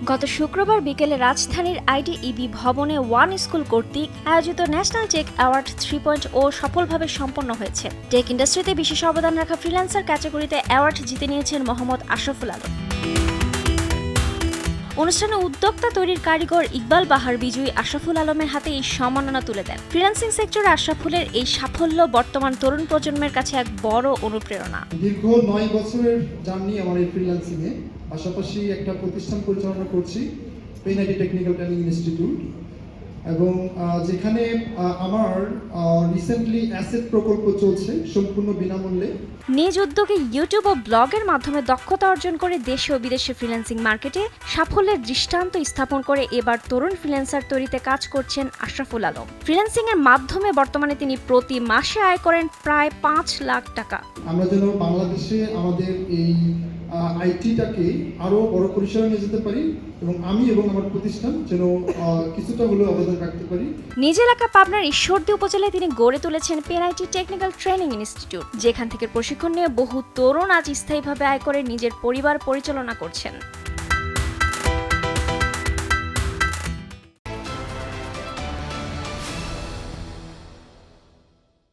গত শুক্রবার বিকেলে রাজধানীর আইডিইবি ভবনে ওয়ান স্কুল কর্তৃক আয়োজিত ন্যাশনাল টেক অ্যাওয়ার্ড 3.0 সফলভাবে সম্পন্ন হয়েছে। টেক ইন্ডাস্ট্রিতে বিশেষ অবদান রাখা ফ্রিল্যান্সার ক্যাটাগরিতে অ্যাওয়ার্ড জিতে নিয়েছেন মোহাম্মদ আশরাফুল আলম। অনুষ্ঠানে উদ্যোক্তা তৈরির কারিগর ইকবাল বাহার বিজয়ী আশরাফুল আলমের হাতে এই সম্মাননা তুলে দেন। ফ্রিল্যান্সিং সেক্টরে আশরাফুলের এই সাফল্য বর্তমান তরুণ প্রজন্মের কাছে এক বড় অনুপ্রেরণা। দীর্ঘ 9 বছরের জার্নি আমার এই ফ্রিল্যান্সিং এ, পাশাপাশি একটা প্রতিষ্ঠান পরিচালনা করছি, পেনাইটি টেকনিক্যাল ট্রেনিং ইনস্টিটিউট, এবং যেখানে আমার রিসেন্টলি অ্যাসেট প্রকল্প চলছে সম্পূর্ণ বিনামূল্যে। নিজ উদ্যোগে ইউটিউব ও ব্লগের মাধ্যমে দক্ষতা অর্জন করে দেশে ও বিদেশে ফ্রিল্যান্সিং মার্কেটে সাফল্যের দৃষ্টান্ত স্থাপন করে এবার তরুণ ফ্রিল্যান্সার তৈরিতে কাজ করছেন আশরাফুল আলম। ফ্রিল্যান্সিং এর মাধ্যমে বর্তমানে তিনি প্রতি মাসে আয় করেন প্রায় 5 লাখ টাকা। আমরা যেন বাংলাদেশে আমাদের এই আইটিটাকে আরো বড় পরিসরে নিয়ে যেতে পারি এবং আমি এবং আমার প্রতিষ্ঠান যেন কিছুটা হলেও অবদান রাখতে পারি। নিজ এলাকা পাবনার ঈশ্বরদী উপজেলায় তিনি গড়ে তুলেছেন পেনাইটি টেকনিক্যাল ট্রেনিং ইনস্টিটিউট, যেখান থেকে প্রশিক্ষণ নিয়ে বহু তরুণ আজ স্থায়ীভাবে আয় করে নিজের পরিবার পরিচালনা করছেন।